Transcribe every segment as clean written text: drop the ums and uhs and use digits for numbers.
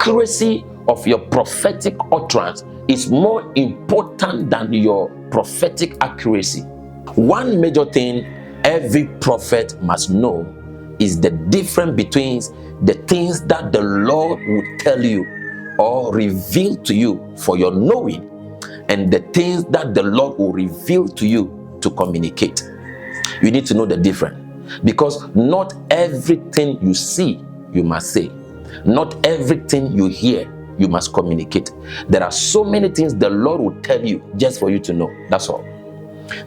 accuracy of your prophetic utterance is more important than your prophetic accuracy. One major thing every prophet must know is the difference between the things that the Lord will tell you or reveal to you for your knowing, and the things that the Lord will reveal to you to communicate. You need to know the difference, because not everything you see you must say. Not everything you hear you must communicate. There are so many things the Lord will tell you just for you to know. That's all.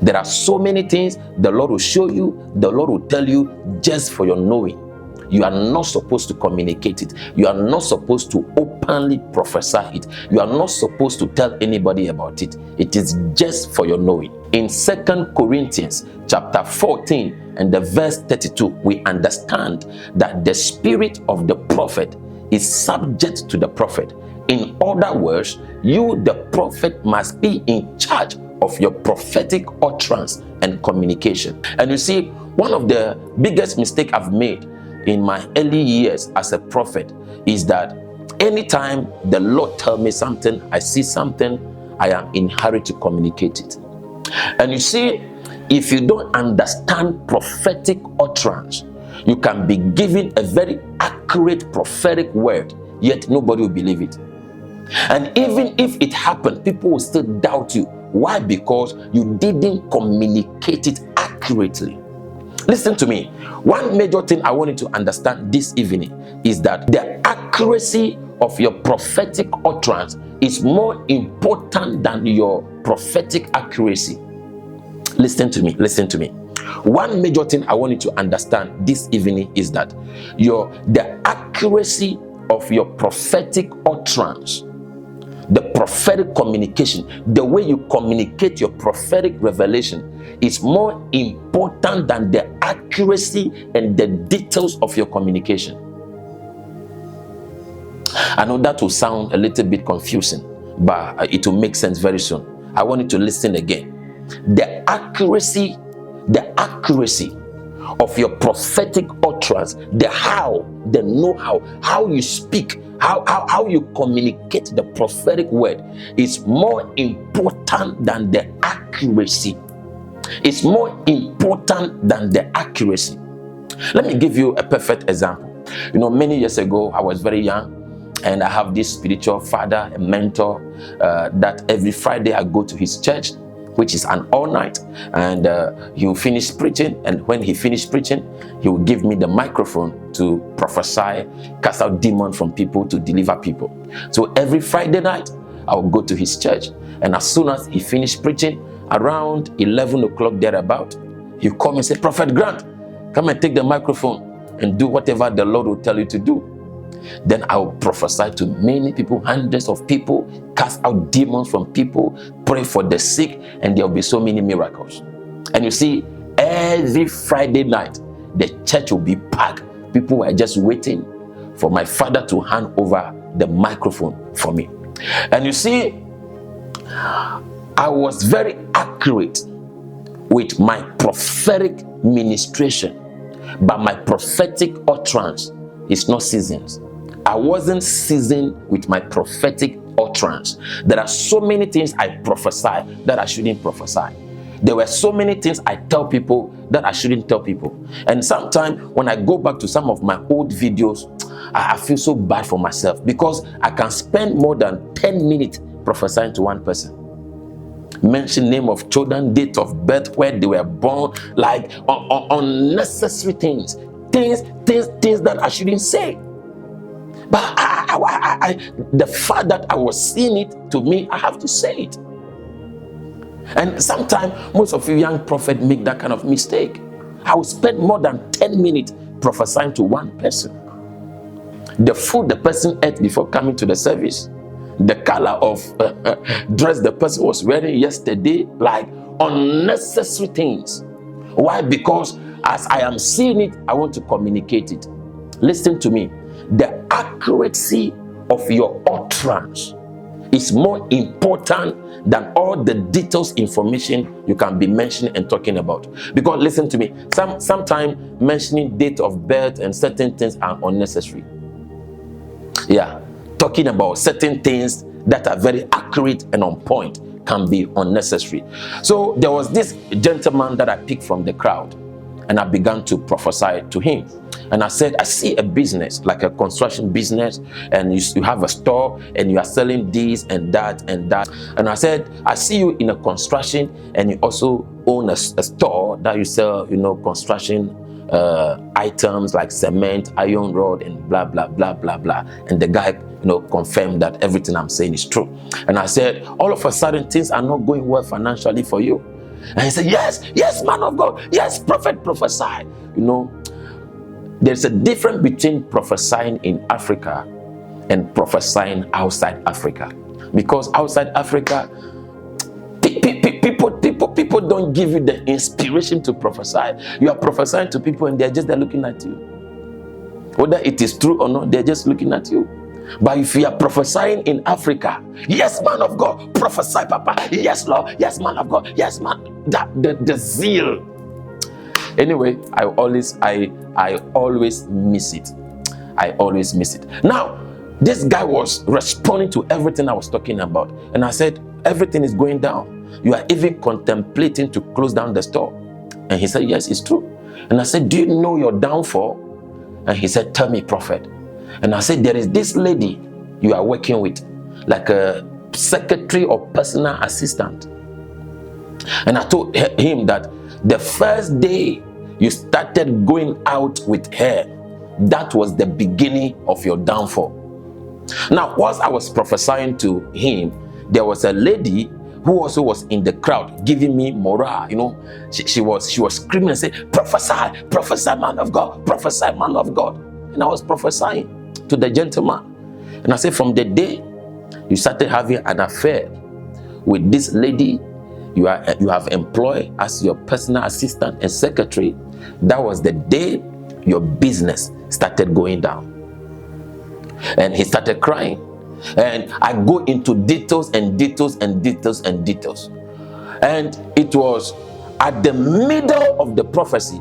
There are so many things the Lord will show you, the Lord will tell you just for your knowing. You are not supposed to communicate it. You are not supposed to openly prophesy it. You are not supposed to tell anybody about it. It is just for your knowing. In 2 Corinthians chapter 14 and the verse 32, we understand that the spirit of the prophet is subject to the prophet. In other words, you, the prophet, must be in charge of your prophetic utterance and communication. And you see, one of the biggest mistakes I've made in my early years as a prophet is that anytime the Lord tells me something, I see something, I am in a hurry to communicate it. And you see, if you don't understand prophetic utterance, you can be given a very accurate prophetic word, yet nobody will believe it. And even if it happened, people will still doubt you. Why? Because you didn't communicate it accurately. Listen to me. One major thing I want you to understand this evening is that the accuracy of your prophetic utterance is more important than your prophetic accuracy. Listen to me. Listen to me. One major thing I want you to understand this evening is that the accuracy of your prophetic utterance, the prophetic communication, the way you communicate your prophetic revelation is more important than the accuracy and the details of your communication. I know that will sound a little bit confusing, but it will make sense very soon. I want you to listen again. The accuracy of your prophetic utterance, the how, the know-how, how you speak, how you communicate the prophetic word is more important than the accuracy. It's more important than the accuracy. Let me give you a perfect example. You know, many years ago, I was very young, and I have this spiritual father, a mentor, that every Friday I go to his church, which is an all night, and he will finish preaching, and when he finished preaching, he will give me the microphone to prophesy, cast out demons from people, to deliver people. So every Friday night, I will go to his church, and as soon as he finished preaching, around 11 o'clock thereabout, he'll come and say, "Prophet Grant, come and take the microphone and do whatever the Lord will tell you to do." Then I will prophesy to many people, hundreds of people, cast out demons from people, pray for the sick, and there will be so many miracles. And you see, every Friday night, the church will be packed. People were just waiting for my father to hand over the microphone for me. And you see, I was very accurate with my prophetic ministration, but my prophetic utterance is not seasoned. I wasn't seasoned with my prophetic utterance. There are so many things I prophesy that I shouldn't prophesy. There were so many things I tell people that I shouldn't tell people. And sometimes when I go back to some of my old videos, I feel so bad for myself, because I can spend more than 10 minutes prophesying to one person. Mention name of children, date of birth, where they were born, like unnecessary things that I shouldn't say. But the fact that I was seeing it, to me, I have to say it. And sometimes most of you young prophets make that kind of mistake. I will spend more than 10 minutes prophesying to one person. The food the person ate before coming to the service, the color of dress the person was wearing yesterday, like unnecessary things. Why? Because as I am seeing it, I want to communicate it. Listen to me. The accuracy of your utterance is more important than all the details information you can be mentioning and talking about. Because listen to me, sometimes mentioning date of birth and certain things are unnecessary. Yeah, talking about certain things that are very accurate and on point can be unnecessary. So there was this gentleman that I picked from the crowd, and I began to prophesy to him. And I said, I see a business, like a construction business, and you have a store and you are selling this and that and that. And I said, I see you in a construction, and you also own a store that you sell, construction items like cement, iron rod, and blah, blah, blah, blah, blah. And the guy, confirmed that everything I'm saying is true. And I said, all of a sudden, things are not going well financially for you. And he said, yes, man of God. Yes, prophet, prophesy. There's a difference between prophesying in Africa and prophesying outside Africa. Because outside Africa, people don't give you the inspiration to prophesy. You are prophesying to people and they're looking at you. Whether it is true or not, they're just looking at you. But if you are prophesying in Africa, yes, man of God, prophesy, Papa. Yes, Lord. Yes, man of God. Yes, man. The zeal. Anyway, I always miss it. I always miss it. Now, this guy was responding to everything I was talking about. And I said, everything is going down. You are even contemplating to close down the store. And he said, yes, it's true. And I said, do you know your downfall? And he said, tell me, prophet. And I said, there is this lady you are working with, like a secretary or personal assistant. And I told him that the first day you started going out with her, that was the beginning of your downfall. Now, whilst I was prophesying to him, there was a lady who also was in the crowd giving me morale. She was screaming and saying, prophesy, prophesy, man of God, prophesy, man of God. And I was prophesying to the gentleman. And I said, from the day you started having an affair with this lady you have employed as your personal assistant and secretary, that was the day your business started going down. And he started crying. And I go into details and details and details and details. And it was at the middle of the prophecy,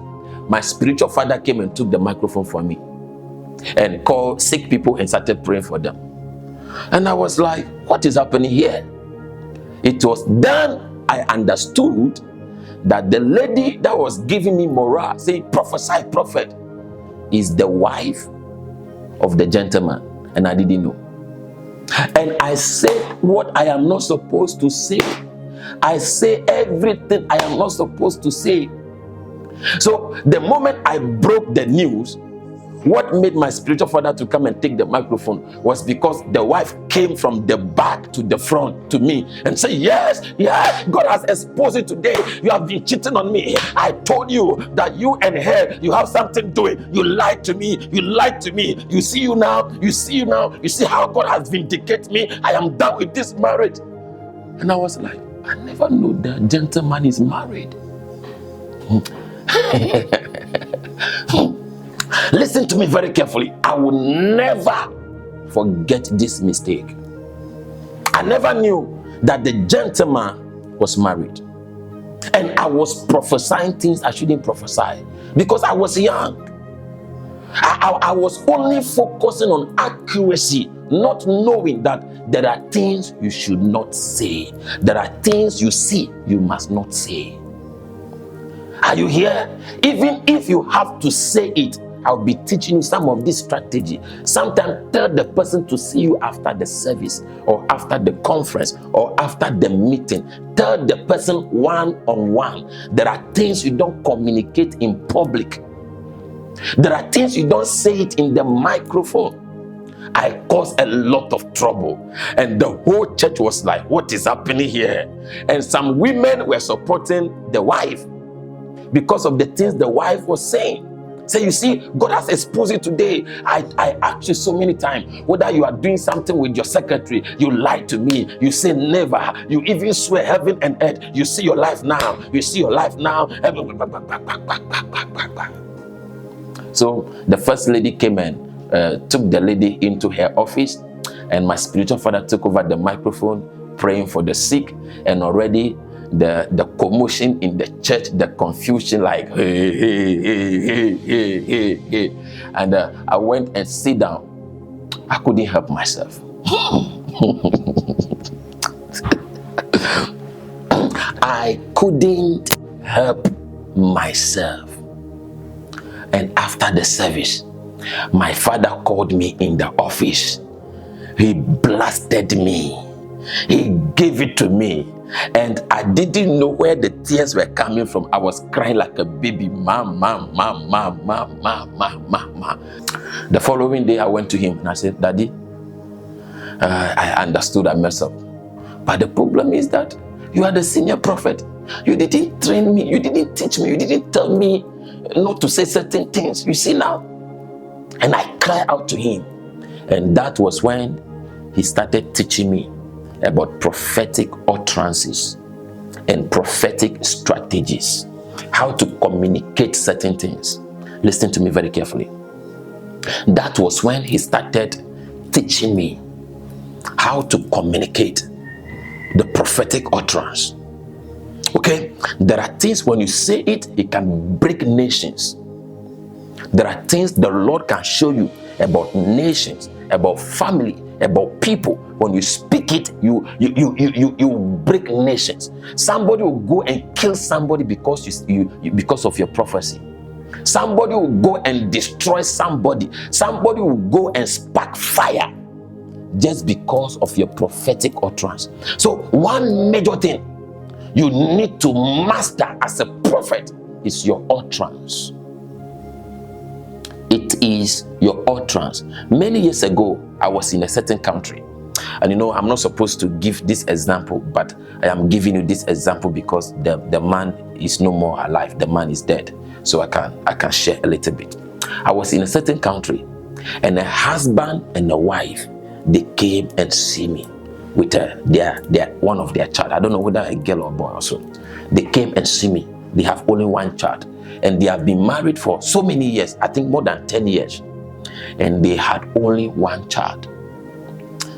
my spiritual father came and took the microphone from me and called sick people and started praying for them. And I was like, what is happening here? It was then I understood that the lady that was giving me morale, saying, prophesy, prophet, is the wife of the gentleman. And I didn't know. And I said what I am not supposed to say. I say everything I am not supposed to say. So the moment I broke the news, what made my spiritual father to come and take the microphone was because the wife came from the back to the front to me and said, yes, God has exposed you today. You have been cheating on me. I told you that you and her, you have something doing. You lied to me. You lied to me. You see you now. You see you now. You see how God has vindicated me. I am done with this marriage. And I was like, I never knew that gentleman is married. Listen to me very carefully. I will never forget this mistake. I never knew that the gentleman was married. And I was prophesying things I shouldn't prophesy because I was young. I was only focusing on accuracy, not knowing that there are things you should not say. There are things you see you must not say. Are you here? Even if you have to say it, I'll be teaching you some of this strategy. Sometimes tell the person to see you after the service or after the conference or after the meeting. Tell the person one-on-one. There are things you don't communicate in public. There are things you don't say it in the microphone. I caused a lot of trouble. And the whole church was like, what is happening here? And some women were supporting the wife because of the things the wife was saying. Say, you see, God has exposed you today. I asked you so many times whether you are doing something with your secretary. You lied to me. You say never. You even swear heaven and earth. You see your life now. You see your life now. So the first lady came and took the lady into her office, and my spiritual father took over the microphone, praying for the sick, and already the commotion in the church, the confusion, like hey. And I went and sit down I couldn't help myself. I couldn't help myself. And after the service, my father called me in the office. He blasted me. He gave it to me. And I didn't know where the tears were coming from. I was crying like a baby. Ma. The following day, I went to him and I said, Daddy, I understood I messed up. But the problem is that you are the senior prophet. You didn't train me. You didn't teach me. You didn't tell me not to say certain things. You see now? And I cried out to him. And that was when he started teaching me about prophetic utterances and prophetic strategies, how to communicate certain things. Listen to me very carefully. That was when he started teaching me how to communicate the prophetic utterance. Okay, there are things when you say it, it can break nations. There are things the Lord can show you about nations, about family, about people. When you speak it, you break nations. Somebody will go and kill somebody because of your prophecy. Somebody will go and destroy somebody. Somebody will go and spark fire just because of your prophetic utterance. So one major thing you need to master as a prophet is your utterance. It is your utterance. Many years ago, I was in a certain country. And you know, I'm not supposed to give this example, but I am giving you this example because the man is no more alive. The man is dead. So I can share a little bit. I was in a certain country, and a husband and a wife, they came and see me with one of their child. I don't know whether a girl or a boy or so. They came and see me. They have only one child, and they have been married for so many years. I think more than 10 years, and they had only one child.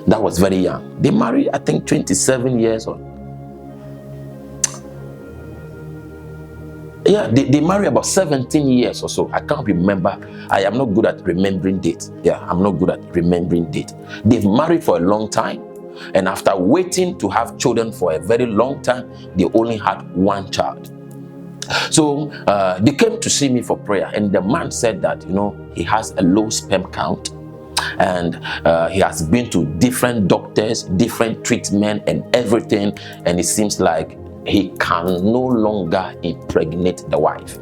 That was very young. They married, I think, 27 years or yeah, they married about 17 years or so. I can't remember. I am not good at remembering dates. Yeah, I'm not good at remembering dates. They've married for a long time, and after waiting to have children for a very long time, they only had one child. So they came to see me for prayer, and the man said that, you know, he has a low sperm count, and he has been to different doctors, different treatment and everything, and it seems like he can no longer impregnate the wife.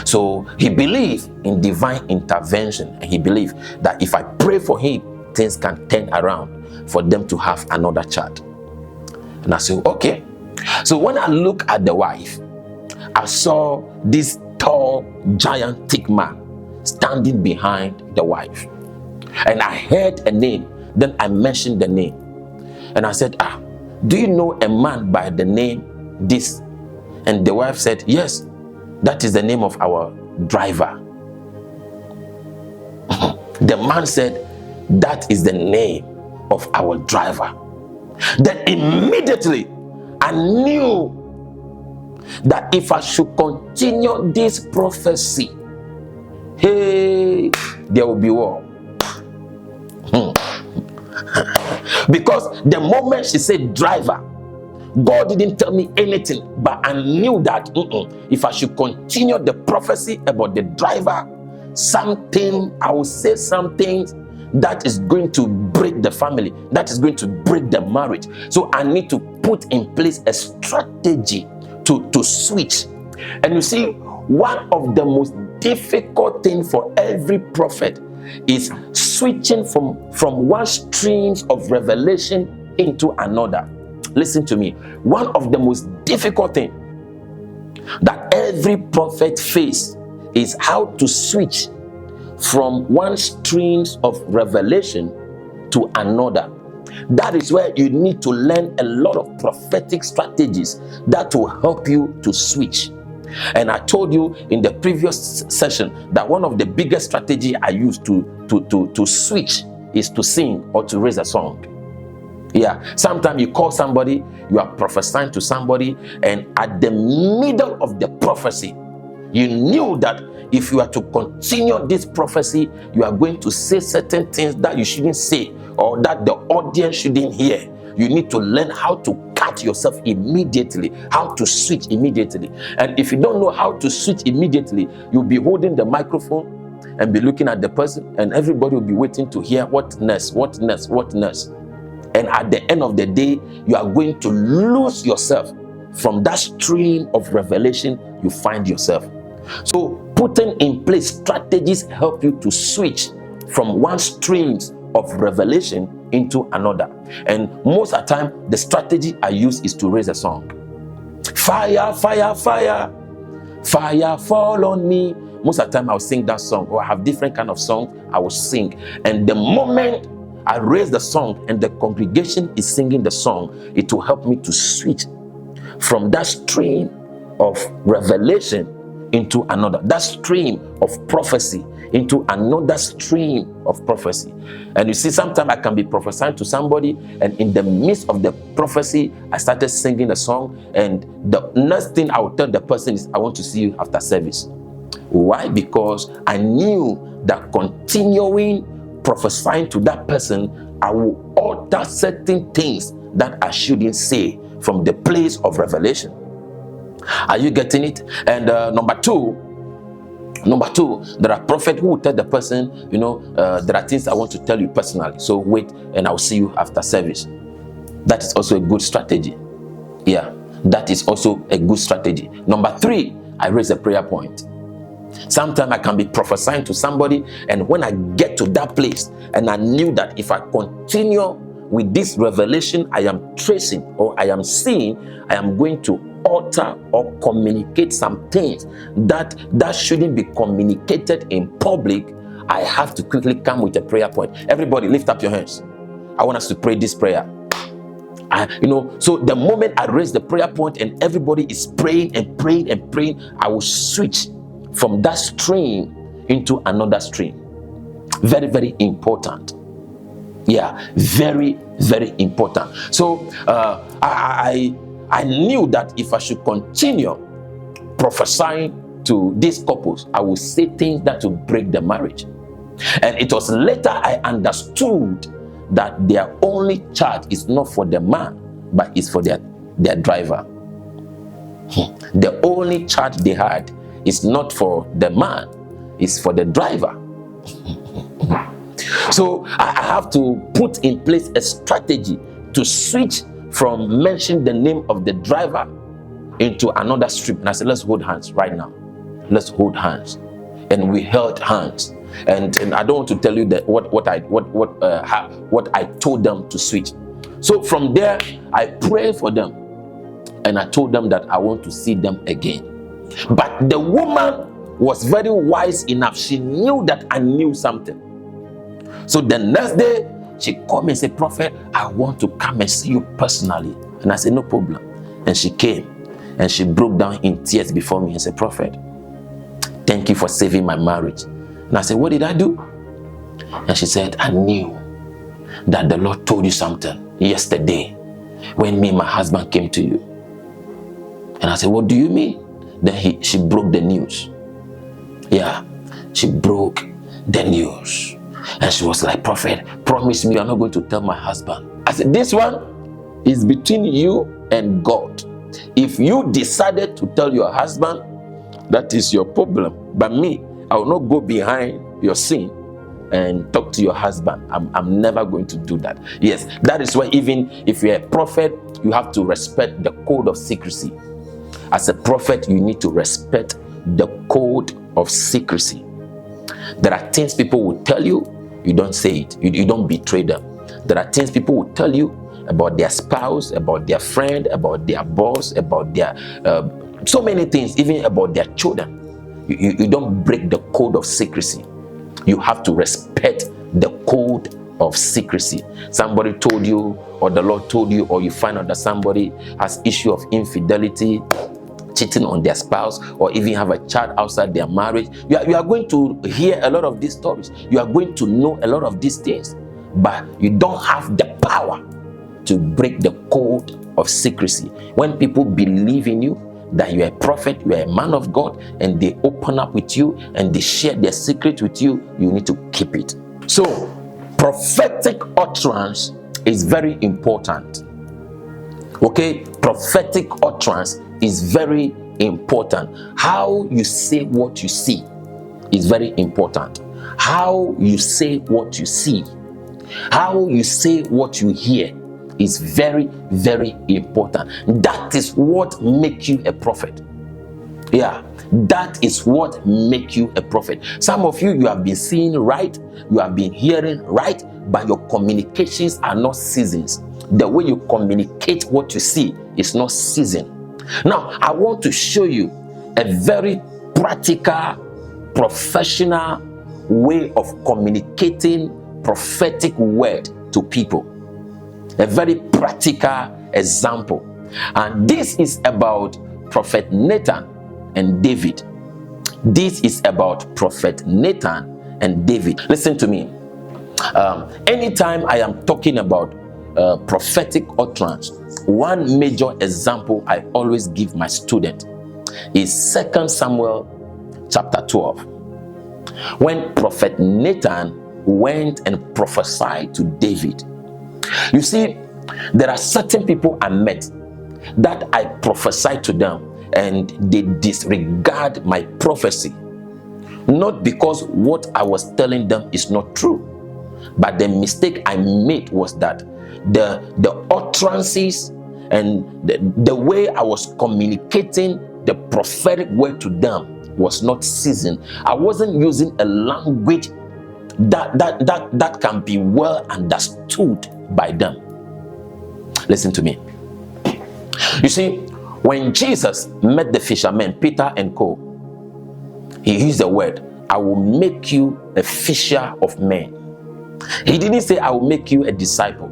So he believed in divine intervention, and he believed that if I pray for him, things can turn around for them to have another child. And I said, okay. So when I look at the wife, I saw this tall, giant, thick man standing behind the wife. And I heard a name. Then I mentioned the name. And I said, do you know a man by the name this? And the wife said, yes, that is the name of our driver. The man said, that is the name of our driver. Then immediately I knew that if I should continue this prophecy, hey, there will be war. Because the moment she said driver, God didn't tell me anything, but I knew that if I should continue the prophecy about the driver, I will say something that is going to break the family, that is going to break the marriage. So I need to put in place a strategy to switch. And you see, one of the most difficult things for every prophet is switching from one stream of revelation into another. Listen to me. One of the most difficult things that every prophet faces is how to switch from one stream of revelation to another. That is where you need to learn a lot of prophetic strategies that will help you to switch. And I told you in the previous session that one of the biggest strategies I use to switch is to sing or to raise a song. Yeah, sometimes you call somebody, you are prophesying to somebody, and at the middle of the prophecy, You knew that if you are to continue this prophecy, you are going to say certain things that you shouldn't say, or that the audience shouldn't hear. You need to learn how to cut yourself immediately, how to switch immediately. And if you don't know how to switch immediately, you'll be holding the microphone and be looking at the person, and everybody will be waiting to hear what next, what next, what next. And at the end of the day, you are going to lose yourself from that stream of revelation you find yourself. So putting in place strategies help you to switch from one stream of revelation into another. And most of the time, the strategy I use is to raise a song. Fire, fire, fire, fire fall on me. Most of the time I'll sing that song, or I have different kind of songs I will sing. And the moment I raise the song and the congregation is singing the song, it will help me to switch from that stream of revelation into another, that stream of prophecy into another stream of prophecy. And you see, sometimes I can be prophesying to somebody, and in the midst of the prophecy, I started singing a song, and the next thing I will tell the person is, I want to see you after service. Why? Because I knew that continuing prophesying to that person, I will alter certain things that I shouldn't say from the place of revelation. Are you getting it? And number two, there are prophets who will tell the person, you know, there are things I want to tell you personally, so wait and I'll see you after service. That is also a good strategy. Yeah, that is also a good strategy. Number three, I raise a prayer point. Sometimes I can be prophesying to somebody, and when I get to that place, and I knew that if I continue with this revelation I am tracing or I am seeing, I am going to alter or communicate some things that shouldn't be communicated in public, I have to quickly come with a prayer point. Everybody lift up your hands. I want us to pray this prayer. So the moment I raise the prayer point and everybody is praying and praying and praying, I will switch from that stream into another stream. Very, very important. Yeah, very, very important. So I knew that if I should continue prophesying to these couples, I would say things that will break the marriage. And it was later I understood that their only charge is not for the man, but it's for their driver. The only charge they had is not for the man, it's for the driver. So I have to put in place a strategy to switch from mentioning the name of the driver into another stream. And I said, let's hold hands right now. Let's hold hands. And we held hands. And I don't want to tell you that what I told them to switch. So from there, I prayed for them, and I told them that I want to see them again. But the woman was very wise enough. She knew that I knew something. So the next day, she called me and said, Prophet, I want to come and see you personally. And I said, no problem. And she came and she broke down in tears before me and said, Prophet, thank you for saving my marriage. And I said, what did I do? And she said, I knew that the Lord told you something yesterday when me and my husband came to you. And I said, what do you mean? Then she broke the news. Yeah, she broke the news. And she was like, Prophet, promise me you're not going to tell my husband. I said, this one is between you and God. If you decided to tell your husband, that is your problem. But me, I will not go behind your sin and talk to your husband. I'm never going to do that. Yes, that is why even if you're a prophet, you have to respect the code of secrecy. As a prophet, you need to respect the code of secrecy. There are things people will tell you, you don't say it. You don't betray them. There are things people will tell you about their spouse, about their friend, about their boss, about their so many things, even about their children. You don't break the code of secrecy. You have to respect the code of secrecy. Somebody told you, or the Lord told you, or you find out that somebody has issue of infidelity, cheating on their spouse, or even have a child outside their marriage. You are going to hear a lot of these stories. You are going to know a lot of these things, but you don't have the power to break the code of secrecy. When people believe in you, that you are a prophet, you are a man of God, and they open up with you and they share their secret with you, you need to keep it. So, prophetic utterance is very important. Okay, prophetic utterance is very important. How you say what you see is very important. How you say what you see, how you say what you hear is very, very important. That is what makes you a prophet. Yeah, that is what makes you a prophet. Some of you have been seeing right, you have been hearing right, but your communications are not seasoned. The way you communicate what you see is not seasoned. Now, I want to show you a very practical, professional way of communicating prophetic word to people. A very practical example. And this is about Prophet Nathan and David. This is about Prophet Nathan and David. Listen to me. Anytime I am talking about prophetic utterance, one major example I always give my student is 2 Samuel chapter 12. When Prophet Nathan went and prophesied to David. You see, there are certain people I met that I prophesied to them and they disregard my prophecy. Not because what I was telling them is not true, but the mistake I made was that the utterances and the way I was communicating the prophetic word to them was not seasoned. I wasn't using a language that can be well understood by them. Listen to me. You see, when Jesus met the fishermen, Peter and co, he used the word, I will make you a fisher of men. He didn't say, I will make you a disciple.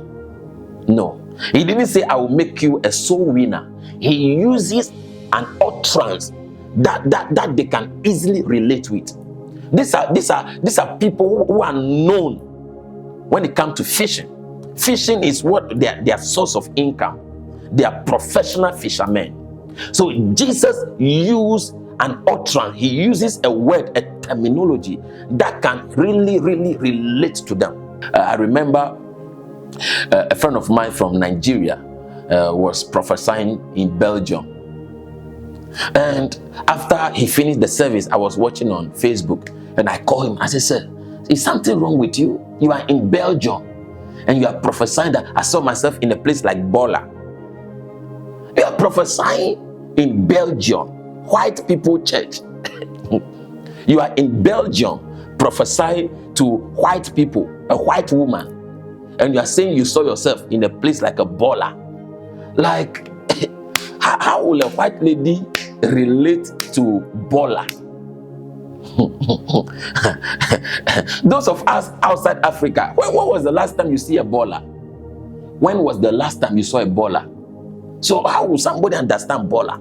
No. He didn't say, I will make you a soul winner. He uses an utterance that they can easily relate with. These are people who are known when it comes to fishing. Fishing is what their source of income. They are professional fishermen. So Jesus used an utterance. He uses a word, a terminology that can really relate to them. I remember a friend of mine from Nigeria was prophesying in Belgium. And after he finished the service, I was watching on Facebook and I called him. I said, sir, is something wrong with you? You are in Belgium and you are prophesying that I saw myself in a place like Bola. You are prophesying in Belgium, white people church. You are in Belgium prophesying to white people, a white woman, and you are saying you saw yourself in a place like a Bola. Like, how will a white lady relate to Bola? Those of us outside Africa, when was the last time you see a Bola? When was the last time you saw a Bola? So how will somebody understand Bola?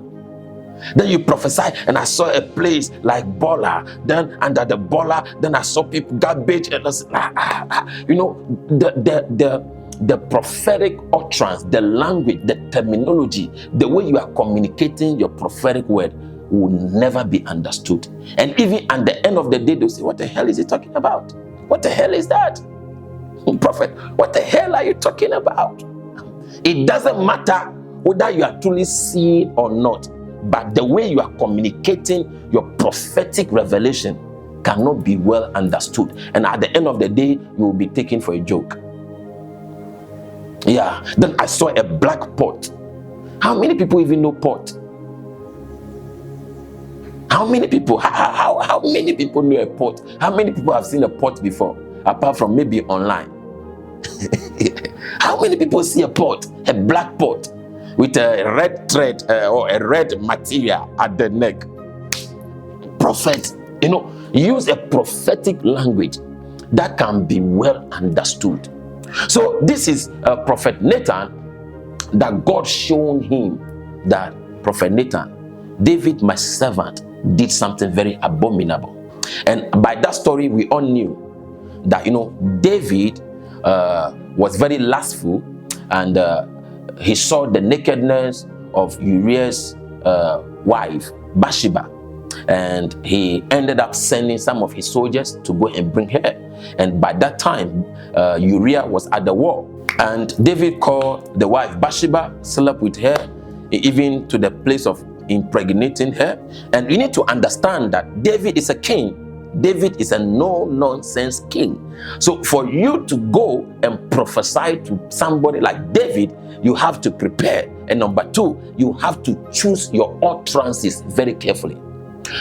Then you prophesy, and I saw a place like Bola. Then under the Bola, then I saw people garbage, and I said, you know, the prophetic utterance, the language, the terminology, the way you are communicating your prophetic word will never be understood. And even at the end of the day, they'll say, what the hell is he talking about? What the hell is that? Prophet, what the hell are you talking about? It doesn't matter whether you are truly seeing or not, but the way you are communicating your prophetic revelation cannot be well understood. And at the end of the day, you will be taken for a joke. Yeah, then I saw a black pot. How many people even know pot? How many people? How many people know a pot? How many people have seen a pot before, apart from maybe online? How many people see a pot, a black pot, with a red thread or a red material at the neck? Prophet, you know, use a prophetic language that can be well understood. So this is Prophet Nathan, that God shown him that Prophet Nathan, David, my servant, did something very abominable. And by that story, we all knew that, you know, David was very lustful, and he saw the nakedness of Uriah's wife, Bathsheba, and he ended up sending some of his soldiers to go and bring her. And by that time, Uriah was at the war. And David called the wife Bathsheba, slept with her, even to the place of impregnating her. And you need to understand that David is a king. David is a no-nonsense king. So for you to go and prophesy to somebody like David, you have to prepare. And number two, you have to choose your utterances very carefully.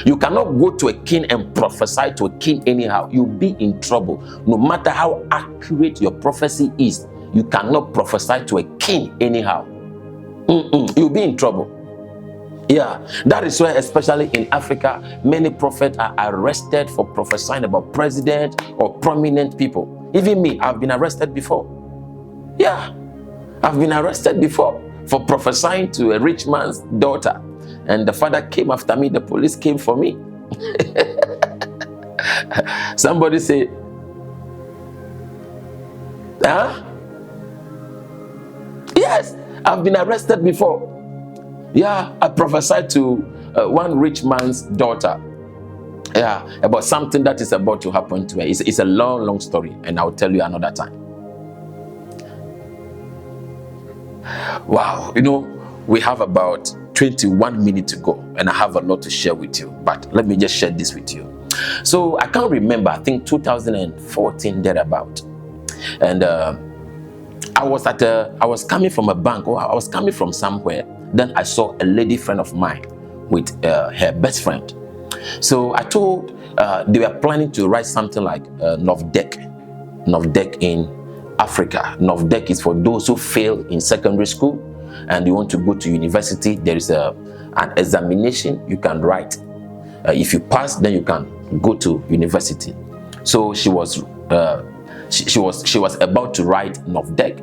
You cannot go to a king and prophesy to a king anyhow. You'll be in trouble. No matter how accurate your prophecy is, you cannot prophesy to a king anyhow. You'll be in trouble. Yeah, that is why, especially in Africa, many prophets are arrested for prophesying about president or prominent people. Even me, I've been arrested before. Yeah, I've been arrested before for prophesying to a rich man's daughter. And the father came after me, the police came for me. Somebody say, huh? Yes, I've been arrested before. Yeah, I prophesied to one rich man's daughter. Yeah, about something that is about to happen to her. It's a long, long story, and I'll tell you another time. Wow, you know, we have about 21 minutes to go, and I have a lot to share with you. But let me just share this with you. So I can't remember, I think 2014 thereabout, and I was coming from a bank, or I was coming from somewhere. Then I saw a lady friend of mine with her best friend. So I told, they were planning to write something like 𝗏𝗏 in Africa. 𝗏𝗏 is for those who fail in secondary school and you want to go to university. There is an examination you can write. If you pass, then you can go to university. So she was about to write 𝗏𝗏.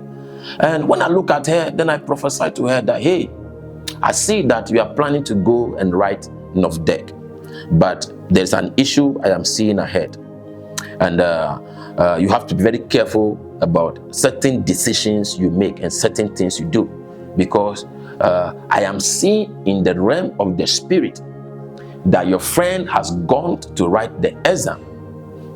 And when I look at her, then I prophesied to her that, hey, I see that you are planning to go and write 𝗏𝗏, but there's an issue I am seeing ahead. And you have to be very careful about certain decisions you make and certain things you do. Because I am seeing in the realm of the spirit that your friend has gone to write the exam,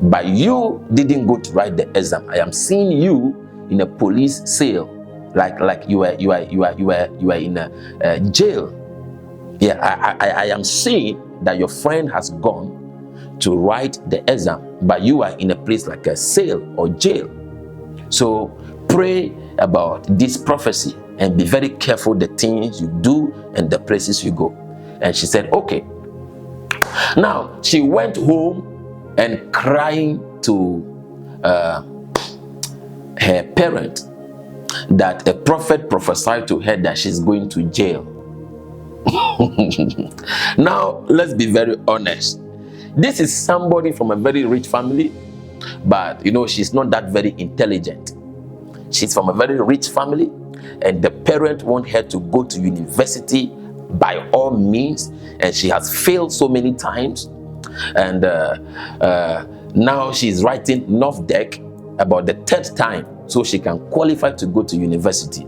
but you didn't go to write the exam. I am seeing you in a police cell, like you are in a jail. Yeah, I am seeing that your friend has gone to write the exam, but you are in a place like a cell or jail. So pray about this prophecy and be very careful the things you do and the places you go. And she said, okay. Now she went home and crying to her parent that a prophet prophesied to her that she's going to jail. Now let's be very honest. This is somebody from a very rich family, but you know, she's not that very intelligent. She's from a very rich family, and the parent want her to go to university by all means, and she has failed so many times. And now she's writing 𝗏𝗏 about the third time so she can qualify to go to university.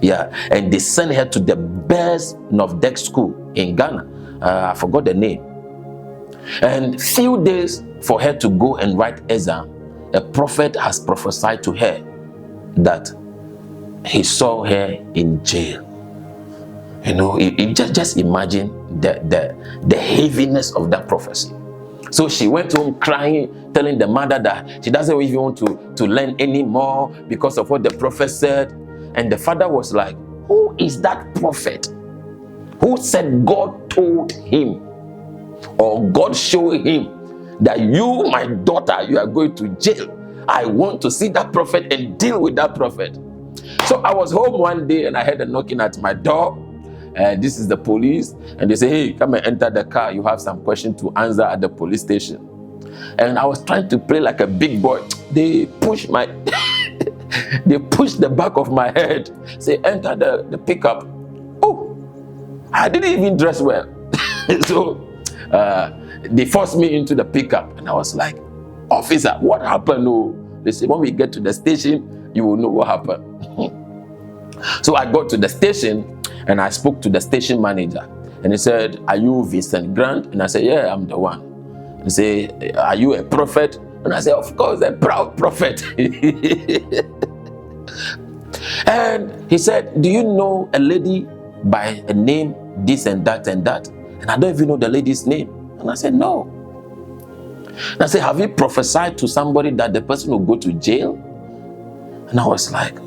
Yeah, and they sent her to the best 𝗏𝗏 school in Ghana. I forgot the name. And few days for her to go and write exam, a prophet has prophesied to her that he saw her in jail. You know, just imagine the heaviness of that prophecy. So she went home crying, telling the mother that she doesn't even want to learn anymore because of what the prophet said. And the father was like, who is that prophet who said God told him or God showed him that you, my daughter, you are going to jail? I want to see that prophet and deal with that prophet. So I was home one day and I heard a knocking at my door. And this is the police, and they say, hey, come and enter the car. You have some question to answer at the police station. And I was trying to play like a big boy. They pushed my they pushed the back of my head, say, enter the pickup. Oh, I didn't even dress well. So they forced me into the pickup, and I was like, officer, what happened? Oh, they said, when we get to the station, you will know what happened. So I got to the station and I spoke to the station manager. And he said, "Are you Vincent Grant?" And I said, "Yeah, I'm the one." And he said, "Are you a prophet?" And I said, "Of course, a proud prophet." And he said, "Do you know a lady by a name this and that and that?" And I don't even know the lady's name. And I said, "No." And I said, "Have you prophesied to somebody that the person will go to jail?" And I was like,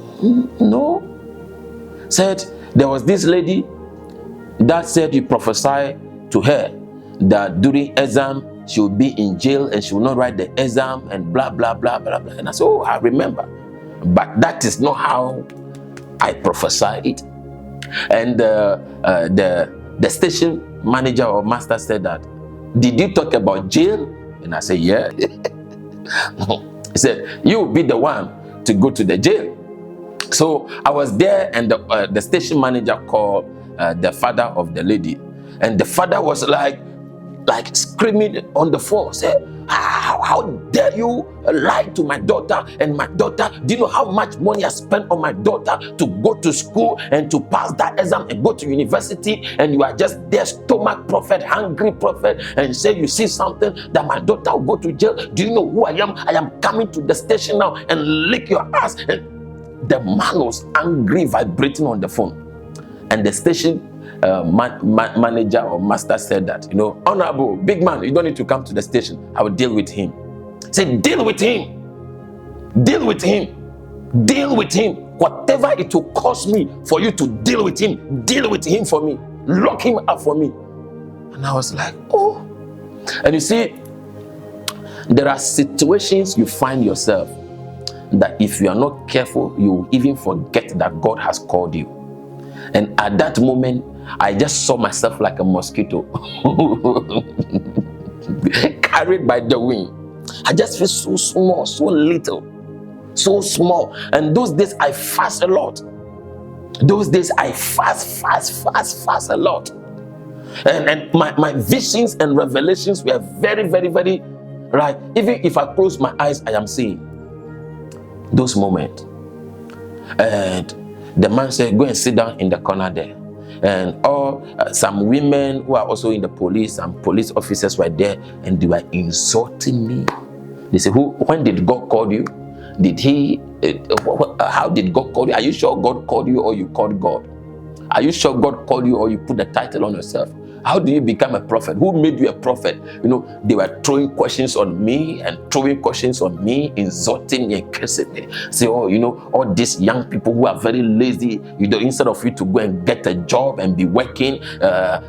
"No." Said, "There was this lady that said you prophesied to her that during exam she will be in jail and she will not write the exam and blah, blah, blah, blah, blah." And I said, "Oh, I remember. But that is not how I prophesy it." And the station manager or master said that, "Did you talk about jail?" And I said, "Yeah." He said, "You will be the one to go to the jail." So I was there, and the station manager called the father of the lady, and the father was like screaming on the phone, said, how dare you lie to my daughter? And my daughter, do you know how much money I spent on my daughter to go to school and to pass that exam and go to university, and you are just there, stomach prophet, hungry prophet, and say you see something that my daughter will go to jail? Do you know who I am? I am coming to the station now and lick your ass." And the man was angry, vibrating on the phone. And the station manager or master said that, "Honorable, big man, you don't need to come to the station. I will deal with him." Say, "Deal with him. Deal with him. Deal with him. Whatever it will cost me for you to deal with him, deal with him for me. Lock him up for me." And I was like, oh. And you see, there are situations you find yourself that if you are not careful, you will even forget that God has called you. And at that moment, I just saw myself like a mosquito carried by the wind. I just feel so small, so little, so small. And those days I fast a lot. Those days I fast a lot. And my visions and revelations were very, very, very, right? Even if I close my eyes, I am seeing those moments. And the man said, "Go and sit down in the corner there." And some women who are also in the police, some police officers were there, and they were insulting me. They said, when did God call you? Did he, how did God call you? Are you sure God called you or you called God? Are you sure God called you or you put the title on yourself? How do you become a prophet? Who made you a prophet? They were throwing questions on me and throwing questions on me, insulting me and cursing me. Say, all these young people who are very lazy, instead of you to go and get a job and be working,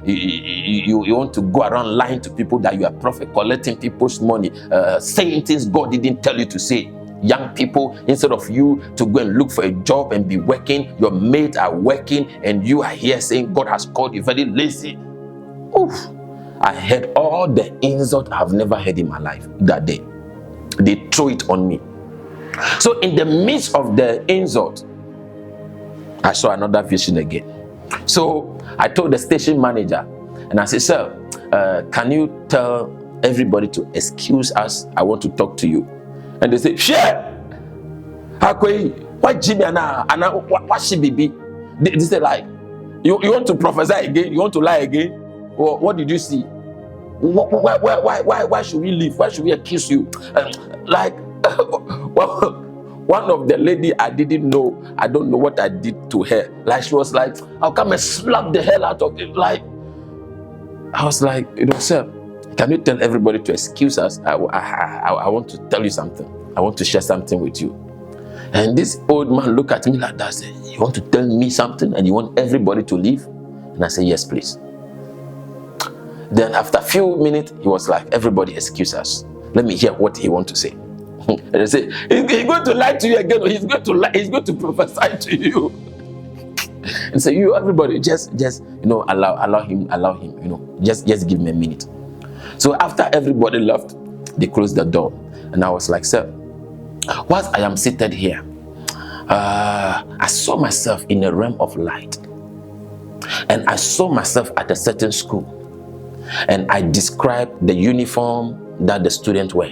you want to go around lying to people that you are a prophet, collecting people's money, saying things God didn't tell you to say. Young people, instead of you to go and look for a job and be working, your mates are working, and you are here saying God has called you, very lazy. Oof. I heard all the insult I've never heard in my life that day. They threw it on me. So in the midst of the insult, I saw another vision again. So I told the station manager, and I said, "Sir, can you tell everybody to excuse us? I want to talk to you." And they said, "Share. What Jimmy and what she be?" They said, like, you want to prophesy again? You want to lie again? Or what did you see? Why should we leave? Why should we accuse you? Well, one of the lady, I didn't know. I don't know what I did to her. Like, she was like, "I'll come and slap the hell out of it." Like, I was like, "Sir, can you tell everybody to excuse us? I want to tell you something. I want to share something with you." And this old man looked at me like that, said, "You want to tell me something and you want everybody to leave?" And I said, "Yes, please." Then after a few minutes, he was like, "Everybody excuse us. Let me hear what he wants to say." And I said, he's going to lie to you again, or he's going to lie, he's going to prophesy to you. And so everybody, just allow him, just give him a minute. So after everybody left, they closed the door. And I was like, "Sir, whilst I am seated here, I saw myself in a realm of light. And I saw myself at a certain school. And I described the uniform that the students wear.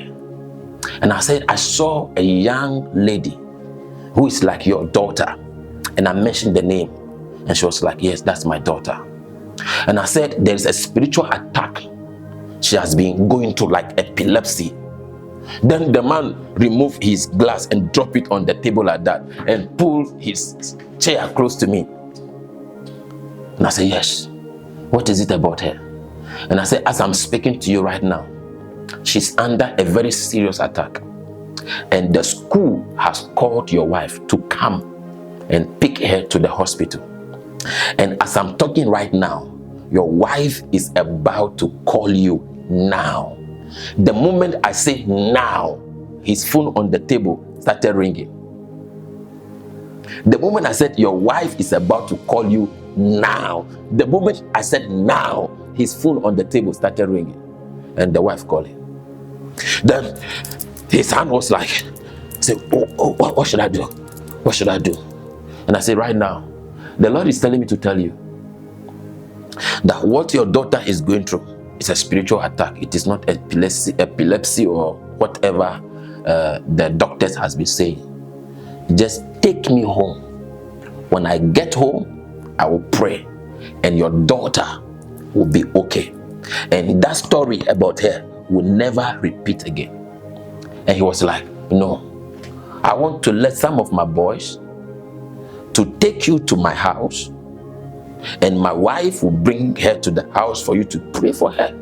And I said, I saw a young lady who is like your daughter." And I mentioned the name. And she was like, "Yes, that's my daughter." And I said, there is a spiritual attack. She has been going through like epilepsy. Then the man removed his glass and dropped it on the table like that and pulled his chair close to me. And I said, yes. What is it about her? And I said, as I'm speaking to you right now, she's under a very serious attack. And the school has called your wife to come and pick her to the hospital. And as I'm talking right now, your wife is about to call you now. The moment I say now, his phone on the table started ringing. The moment I said your wife is about to call you now, the moment I said now, his phone on the table started ringing. And the wife called him. Then his hand was like, say, what should I do? What should I do? And I said, right now, the Lord is telling me to tell you that what your daughter is going through is a spiritual attack. It is not epilepsy or whatever the doctors has been saying. Just take me home. When I get home, I will pray and your daughter will be okay. And that story about her will never repeat again. And he was like, no, I want to let some of my boys to take you to my house, and my wife will bring her to the house for you to pray for her.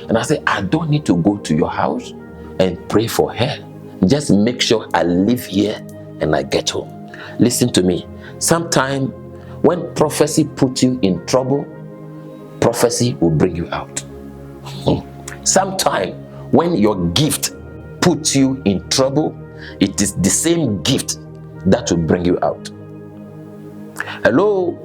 And I said, I don't need to go to your house and pray for her. Just make sure I live here and I get home. Listen to me. Sometime when prophecy puts you in trouble, prophecy will bring you out. Sometime when your gift puts you in trouble, it is the same gift that will bring you out. Hello?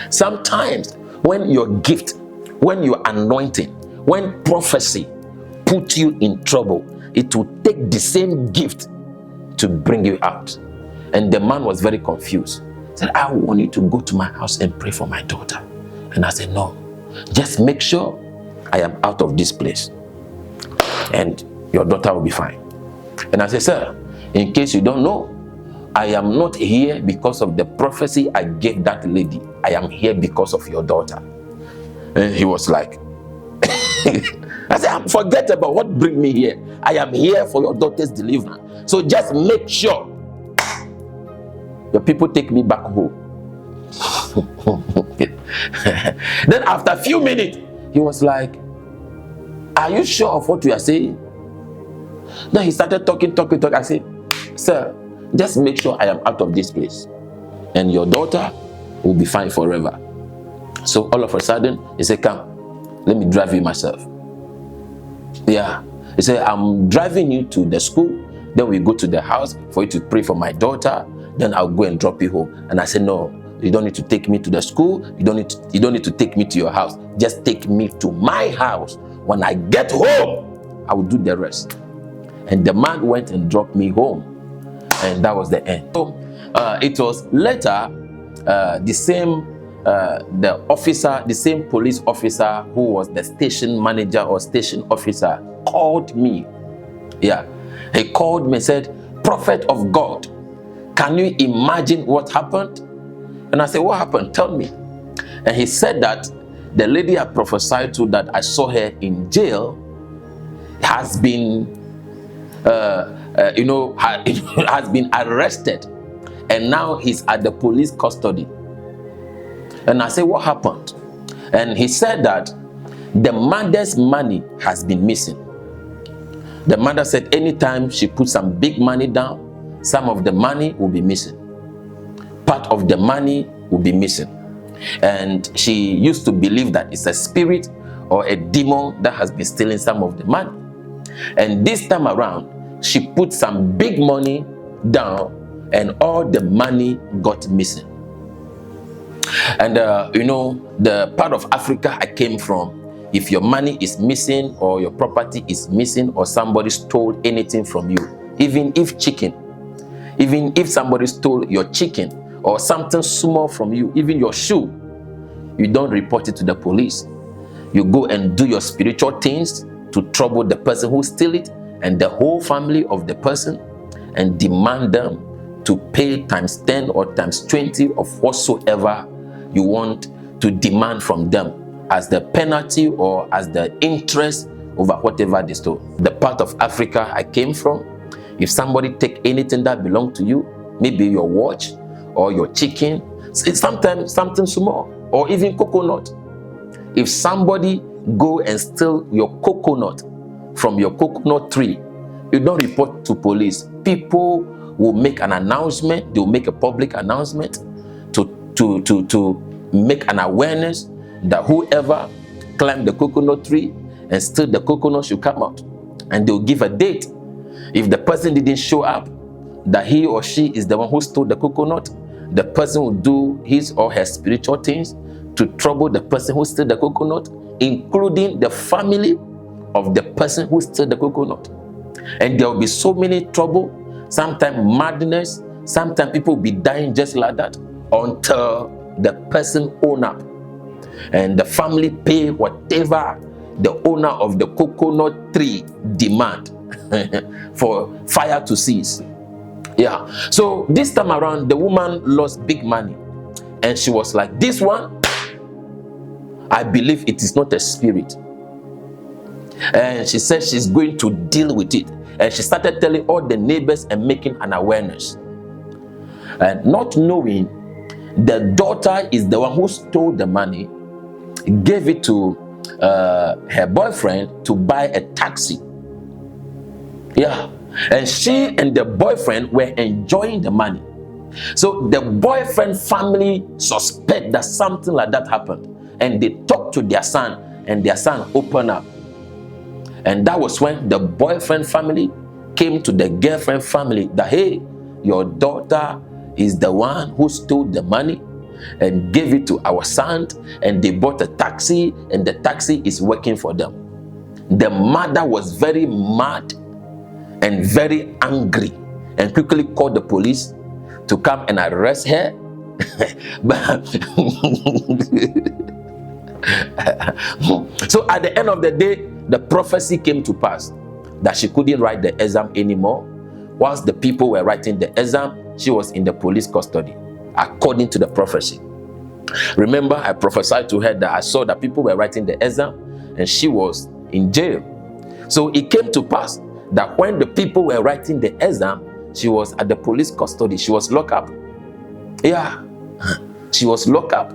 Sometimes when your gift, when your anointing, when prophecy puts you in trouble, it will take the same gift to bring you out. And the man was very confused. He said, I want you to go to my house and pray for my daughter. And I said, no, just make sure I am out of this place and your daughter will be fine. And I said, sir, in case you don't know, I am not here because of the prophecy I gave that lady. I am here because of your daughter. And he was like, I said, forget about what bring me here. I am here for your daughter's deliverance. So just make sure the people take me back home. Then after a few minutes, he was like, are you sure of what you are saying? Then he started talking. I said, sir, just make sure I am out of this place and your daughter will be fine forever. So all of a sudden, he said, come, let me drive you myself. Yeah. He said, I'm driving you to the school. Then we go to the house for you to pray for my daughter. Then I'll go and drop you home. And I said, no, you don't need to take me to the school. You don't need to take me to your house. Just take me to my house. When I get home, I will do the rest. And the man went and dropped me home. And that was the end. So it was later the same police officer who was the station manager or station officer called me. Yeah, he called me and said, Prophet of God, can you imagine what happened? And I said, what happened? Tell me. And he said that the lady I prophesied to that I saw her in jail has been has been arrested, and now he's at the police custody. And I said, what happened? And he said that the mother's money has been missing. The mother said anytime she puts some big money down, some of the money will be missing. Part of the money will be missing. And she used to believe that it's a spirit or a demon that has been stealing some of the money. And this time around, she put some big money down and all the money got missing. And the part of Africa I came from, if your money is missing or your property is missing or somebody stole anything from you, even if somebody stole your chicken or something small from you, even your shoe, you don't report it to the police. You go and do your spiritual things to trouble the person who stole it and the whole family of the person, and demand them to pay times 10 or times 20 of whatsoever you want to demand from them as the penalty or as the interest over whatever they stole. The part of Africa I came from, if somebody take anything that belonged to you, maybe your watch or your chicken, it's sometimes something small, or even coconut. If somebody go and steal your coconut from your coconut tree, you don't report to police. People will make an announcement, they will make a public announcement to make an awareness that whoever climbed the coconut tree and steal the coconut should come out. And they'll give a date. If the person didn't show up, that he or she is the one who stole the coconut, the person will do his or her spiritual things to trouble the person who stole the coconut, including the family of the person who stole the coconut. And there will be so many trouble, sometimes madness, sometimes people will be dying just like that until the person own up. And the family pay whatever the owner of the coconut tree demand for fire to cease. Yeah. So this time around, the woman lost big money. And she was like, this one, I believe it is not a spirit. And she said she's going to deal with it. And she started telling all the neighbors and making an awareness. And not knowing the daughter is the one who stole the money, gave it to her boyfriend to buy a taxi. Yeah. And she and the boyfriend were enjoying the money. So the boyfriend family suspect that something like that happened. And they talked to their son, and their son opened up. And that was when the boyfriend family came to the girlfriend family that, hey, your daughter is the one who stole the money and gave it to our son, and they bought a taxi, and the taxi is working for them. The mother was very mad and very angry and quickly called the police to come and arrest her. So at the end of the day, the prophecy came to pass that she couldn't write the exam anymore. Whilst the people were writing the exam, she was in the police custody, according to the prophecy. Remember, I prophesied to her that I saw that people were writing the exam and she was in jail. So it came to pass that when the people were writing the exam, she was at the police custody. She was locked up. Yeah, she was locked up.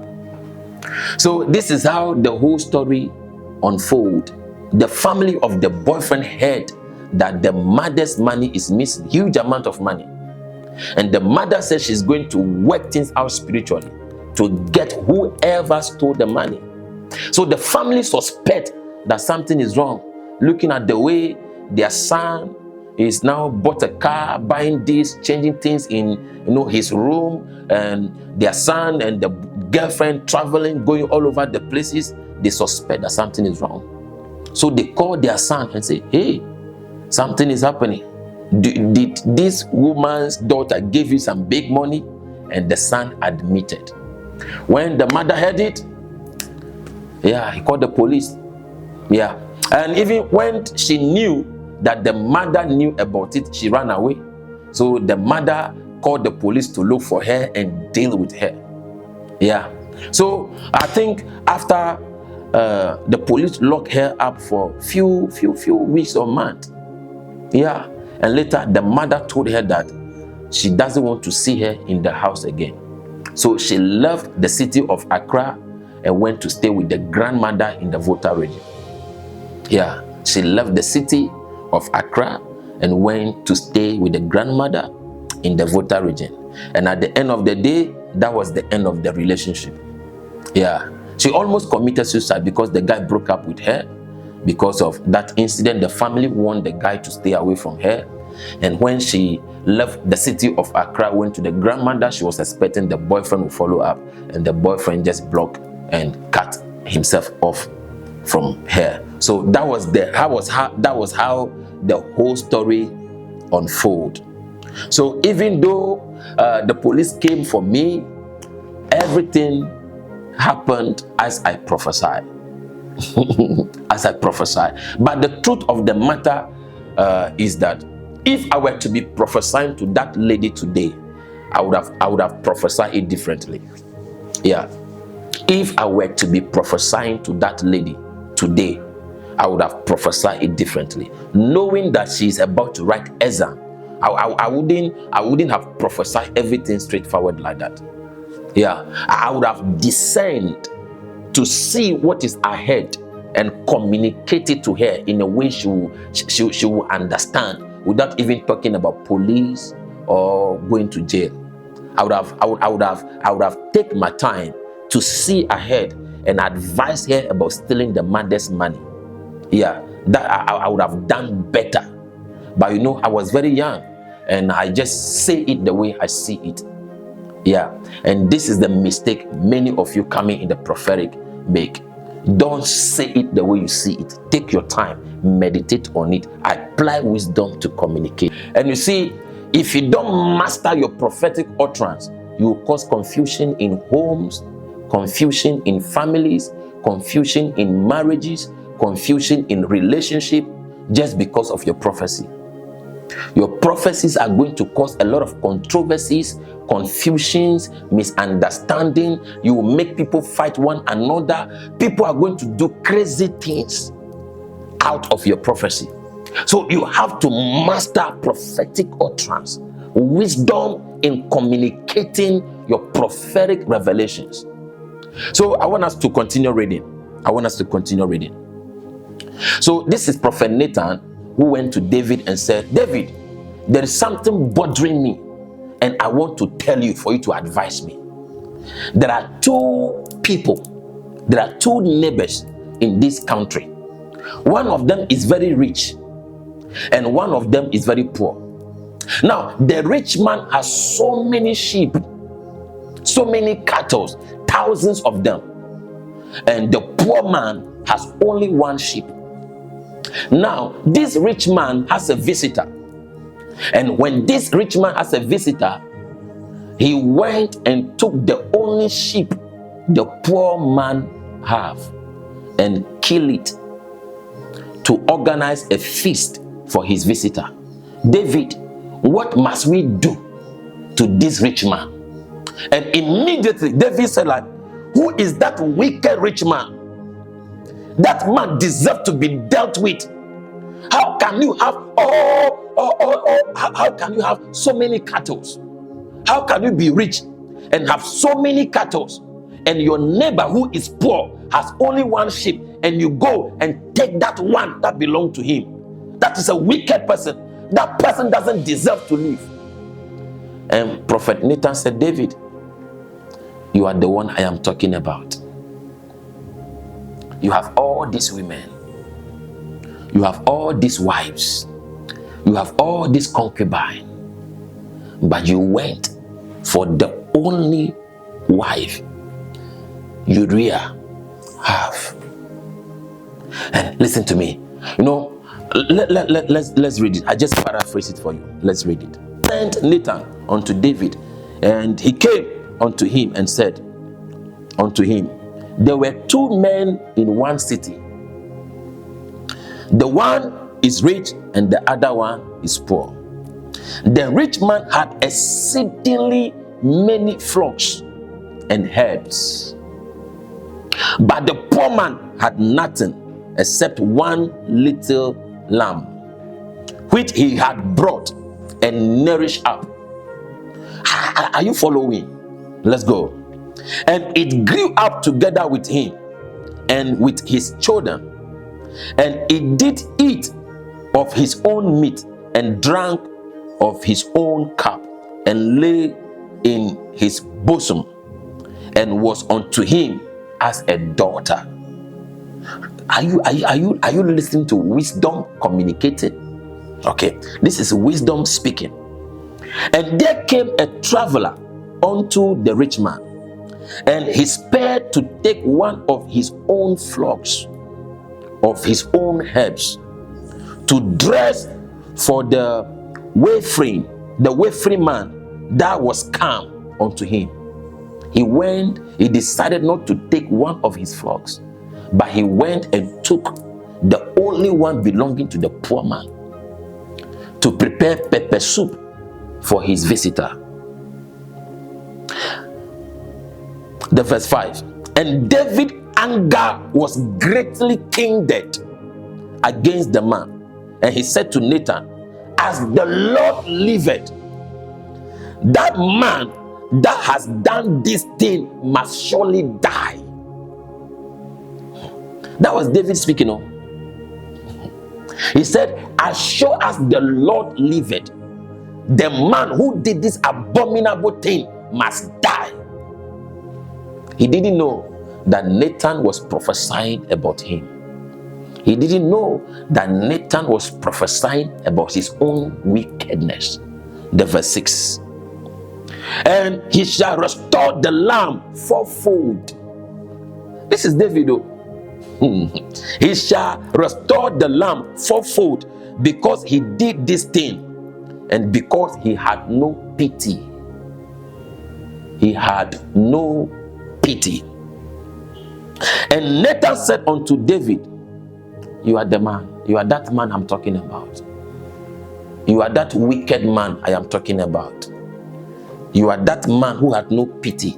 So this is how the whole story unfolded. The family of the boyfriend heard that the mother's money is missing, huge amount of money. And the mother says she's going to work things out spiritually to get whoever stole the money. So the family suspect that something is wrong, looking at the way their son is now bought a car, buying this, changing things in his room, and their son and the girlfriend traveling, going all over the places. They suspect that something is wrong. So they call their son and say, hey, something is happening. Did this woman's daughter give you some big money? And the son admitted. When the mother heard it, yeah, he called the police. Yeah. And even when she knew that the mother knew about it, she ran away. So the mother called the police to look for her and deal with her. Yeah. So I think after the police locked her up for few weeks or months. Yeah. And later the mother told her that she doesn't want to see her in the house again. So she left the city of Accra and went to stay with the grandmother in the Volta region. Yeah. She left the city of Accra and went to stay with the grandmother in the Volta region. And at the end of the day, that was the end of the relationship. Yeah. She almost committed suicide because the guy broke up with her. Because of that incident, the family wanted the guy to stay away from her. And when she left the city of Accra, went to the grandmother, she was expecting the boyfriend would follow up. And the boyfriend just blocked and cut himself off from her. So that was how the whole story unfolded. So even though the police came for me, everything happened as I prophesied. As I prophesied. But the truth of the matter is that if I were to be prophesying to that lady today, I would have prophesied it differently. Yeah. If I were to be prophesying to that lady today, I would have prophesied it differently, knowing that she is about to write exam. I wouldn't have prophesied everything straightforward like that. Yeah, I would have discerned to see what is ahead and communicate it to her in a way she will understand, without even talking about police or going to jail. I would have taken my time to see ahead and advise her about stealing the mother's money. Yeah, that I would have done better. But you know, I was very young and I just say it the way I see it. Yeah, and this is the mistake many of you coming in the prophetic make. Don't say it the way you see it. Take your time, meditate on it, apply wisdom to communicate. And you see, if you don't master your prophetic utterance, you will cause confusion in homes, confusion in families, confusion in marriages, confusion in relationship, just because of your prophecy. Your prophecies are going to cause a lot of controversies, confusions, misunderstanding. You will make people fight one another. People are going to do crazy things out of your prophecy. So you have to master prophetic utterance, wisdom in communicating your prophetic revelations. So I want us to continue reading. So this is Prophet Nathan, who went to David and said, David, there is something bothering me and I want to tell you for you to advise me. There are two neighbors in this country. One of them is very rich and one of them is very poor. Now, the rich man has so many sheep, so many cattle, thousands of them. And the poor man has only one sheep. Now, this rich man has a visitor. And when this rich man has a visitor, he went and took the only sheep the poor man have and killed it to organize a feast for his visitor. David, what must we do to this rich man? And immediately David said, like, who is that wicked rich man? That man deserves to be dealt with. How can you have how can you have so many cattle? How can you be rich and have so many cattle, and your neighbor who is poor has only one sheep, and you go and take that one that belongs to him? That is a wicked person. That person doesn't deserve to live. And Prophet Nathan said, David, you are the one I am talking about. You have all these women. You have all these wives. You have all these concubines. But you went for the only wife Uriah have. And listen to me. You know, let's read it. I just paraphrase it for you. Let's read it. Sent Nathan unto David, and he came unto him and said unto him, there were two men in one city. The one is rich and the other one is poor. The rich man had exceedingly many flocks and herds, but the poor man had nothing except one little lamb, which he had brought and nourished up. Are you following? Let's go. And it grew up together with him and with his children, and it did eat of his own meat and drank of his own cup, and lay in his bosom, and was unto him as a daughter. Are you listening to wisdom communicated? Okay, this is wisdom speaking. And there came a traveler unto the rich man, and he spared to take one of his own flocks, of his own herds, to dress for the wayfaring man that was come unto him. He decided not to take one of his flocks, but he went and took the only one belonging to the poor man to prepare pepper soup for his visitor. The verse 5. And David's anger was greatly kindled against the man. And he said to Nathan, as the Lord liveth, that man that has done this thing must surely die. That was David speaking on. He said, as sure as the Lord liveth, the man who did this abominable thing must die. He didn't know that Nathan was prophesying about him. He didn't know that Nathan was prophesying about his own wickedness. The verse 6. And he shall restore the lamb fourfold. This is David. He shall restore the lamb fourfold, because he did this thing and because he had no pity. He had no pity. And Nathan said unto David, you are the man. You are that man I'm talking about. You are that wicked man I am talking about. You are that man who had no pity.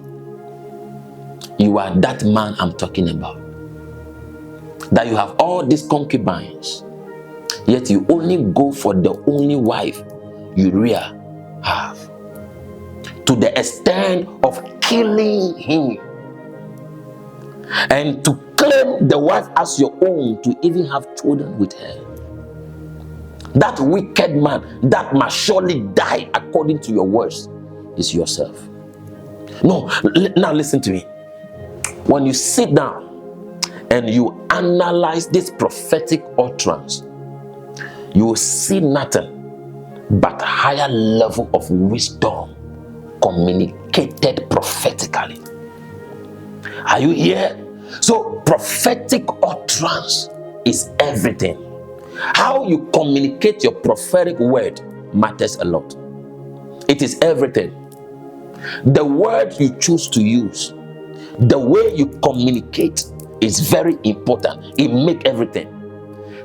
You are that man I'm talking about. That you have all these concubines, yet you only go for the only wife Uriah have, to the extent of killing him, and to claim the wife as your own, to even have children with her. That wicked man that must surely die according to your words is yourself. No, now listen to me. When you sit down and you analyze this prophetic utterance, you will see nothing but higher level of wisdom communicated prophetically. Are you here? So prophetic utterance is everything. How you communicate your prophetic word matters a lot. It is everything. The word you choose to use, the way you communicate is very important. It makes everything.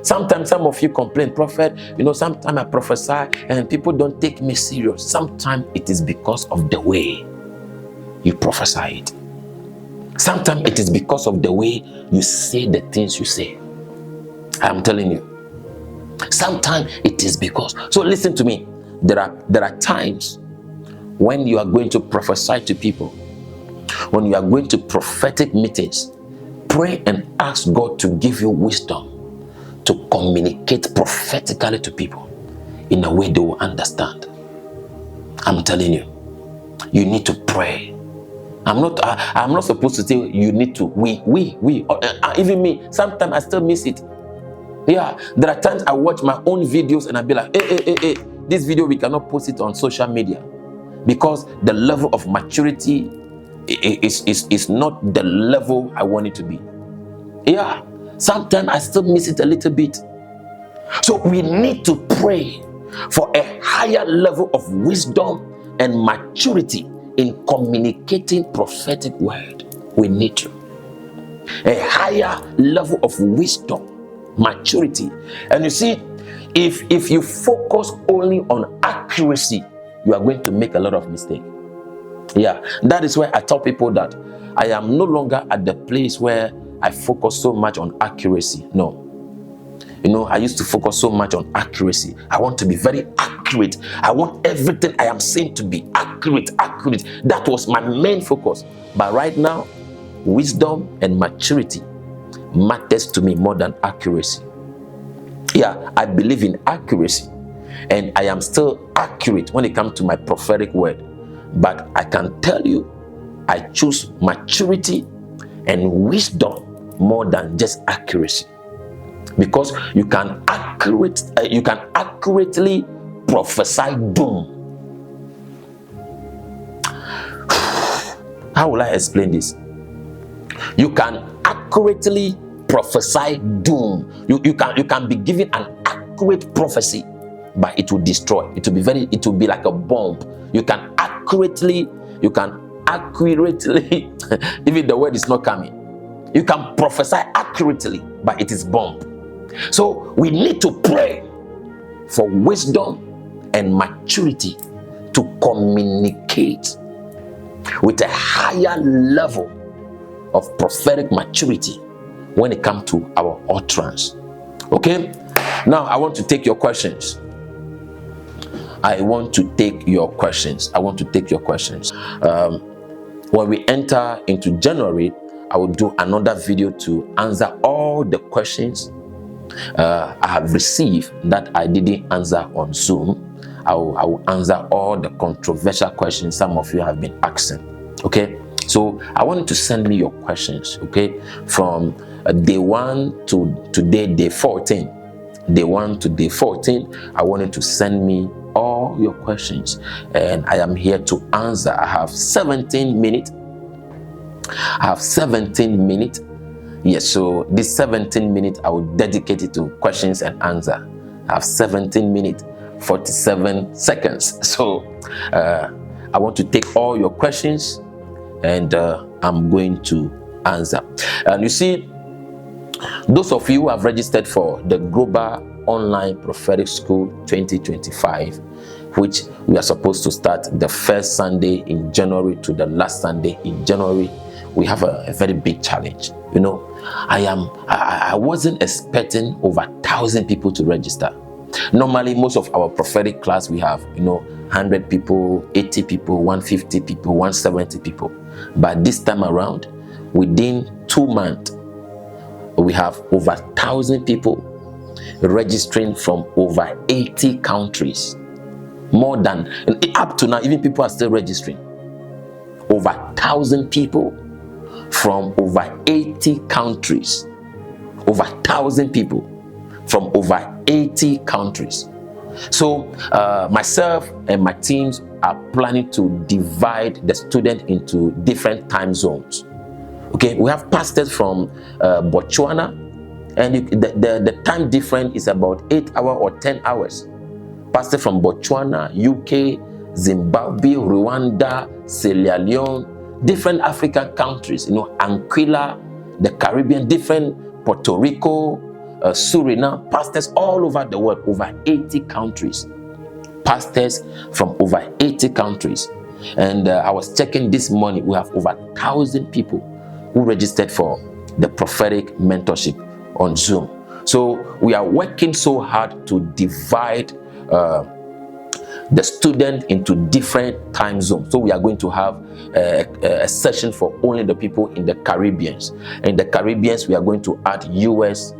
Sometimes some of you complain, prophet, sometimes I prophesy and people don't take me serious. Sometimes it is because of the way you prophesy it. Sometimes it is because of the way you say the things you say. I'm telling you. Sometimes it is because. So listen to me. There are times when you are going to prophesy to people, when you are going to prophetic meetings, pray and ask God to give you wisdom to communicate prophetically to people in a way they will understand. I'm telling you, you need to pray. I'm not supposed to say you need to. Even me, sometimes I still miss it. Yeah, there are times I watch my own videos and I be like, hey, this video we cannot post it on social media because the level of maturity is not the level I want it to be. Yeah, sometimes I still miss it a little bit. So we need to pray for a higher level of wisdom and maturity in communicating prophetic word. We need to. A higher level of wisdom, maturity. And you see, if you focus only on accuracy, you are going to make a lot of mistakes. Yeah, that is why I tell people that I am no longer at the place where I focus so much on accuracy. No. I used to focus so much on accuracy. I want to be very accurate. I want everything I am saying to be accurate. That was my main focus. But right now, wisdom and maturity matters to me more than accuracy. Yeah, I believe in accuracy. And I am still accurate when it comes to my prophetic word. But I can tell you, I choose maturity and wisdom more than just accuracy. Because you can accurately prophesy doom. How will I explain this? You can accurately prophesy doom. You can be given an accurate prophecy, but it will destroy. It will be like a bomb. You can accurately, even the word is not coming. You can prophesy accurately, but it is bomb. So we need to pray for wisdom and maturity to communicate with a higher level of prophetic maturity when it comes to our utterance. Okay, now I want to take your questions. When we enter into January, I will do another video to answer all the questions I have received that I didn't answer on Zoom. I will answer all the controversial questions some of you have been asking. Okay, so I want you to send me your questions. Okay, from day 1 to today, day 14. Day 1 to day 14, I want you to send me all your questions, and I am here to answer. I have 17 minutes. Yes, so this 17 minutes I will dedicate it to questions and answer. I have 17 minutes 47 seconds. So I want to take all your questions, and I'm going to answer. And you see, those of you who have registered for the Global Online Prophetic School 2025, which we are supposed to start the first Sunday in January to the last Sunday in January, we have a very big challenge. You know, I wasn't expecting over 1,000 people to register. Normally, most of our prophetic class, we have, 100 people, 80 people, 150 people, 170 people. But this time around, within 2 months, we have over 1,000 people registering from over 80 countries. More than, up to now, even people are still registering. Over 1,000 people from over 80 countries. Over 1,000 people from over 80 countries. So myself and my teams are planning to divide the student into different time zones. Okay, we have pastors from Botswana, and the time difference is about 8 hours or 10 hours. Pastors from Botswana, UK, Zimbabwe, Rwanda, Sierra Leone, different African countries, Anguilla, the Caribbean, different Puerto Rico, Suriname, pastors all over the world, over 80 countries. Pastors from over 80 countries. And I was checking this morning, we have over 1,000 people who registered for the prophetic mentorship on Zoom. So we are working so hard to divide the student into different time zones. So we are going to have a session for only the people in the Caribbean. In the Caribbean, we are going to add US.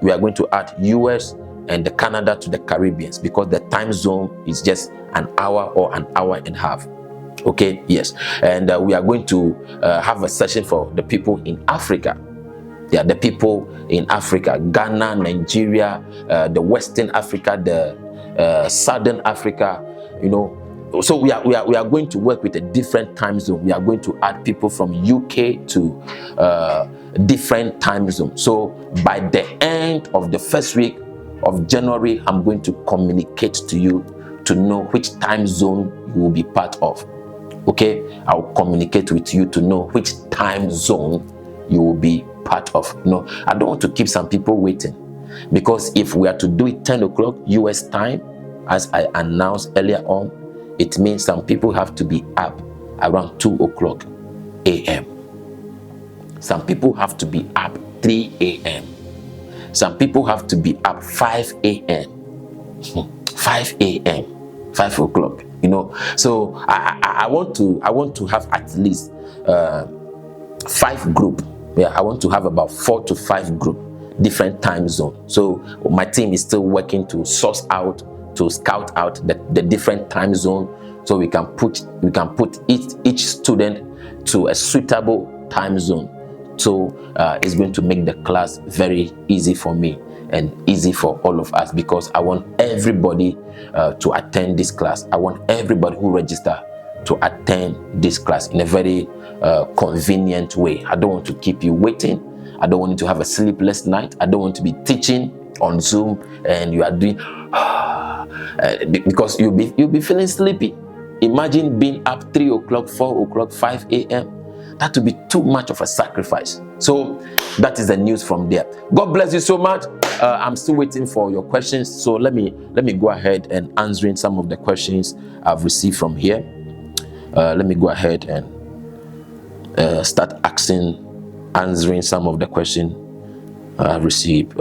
We are going to add US and the Canada to the Caribbean, because the time zone is just an hour or an hour and a half. Okay, yes. And we are going to have a session for the people in Africa. Yeah, the people in Africa, Ghana, Nigeria, the Western Africa, the Southern Africa, So we are going to work with a different time zone. We are going to add people from UK to different time zone. So by the end of the first week of January, I'm going to communicate to you to know which time zone you will be part of. Okay, I'll communicate with you to know which time zone you will be part of. I don't want to keep some people waiting, because if we are to do it 10 o'clock US time, as I announced earlier on, it means some people have to be up around 2 o'clock a.m. Some people have to be up 3 a.m. Some people have to be up 5 a.m. 5 a.m. 5 o'clock. So I want to have at least 5 group. Yeah, I want to have about 4 to 5 group, different time zone. So my team is still working to scout out the different time zone, so we can put each student to a suitable time zone. So it's going to make the class very easy for me and easy for all of us, because I want everybody to attend this class. I want everybody who register to attend this class in a very convenient way. I don't want to keep you waiting. I don't want you to have a sleepless night. I don't want to be teaching on Zoom and you are doing because you'll be feeling sleepy. Imagine being up 3 o'clock, 4 o'clock, 5 a.m. That would be too much of a sacrifice. So that is the news from there. God bless you so much. I'm still waiting for your questions. So let me go ahead and answering some of the questions I've received from here. Let me go ahead and start asking answering some of the questions I received.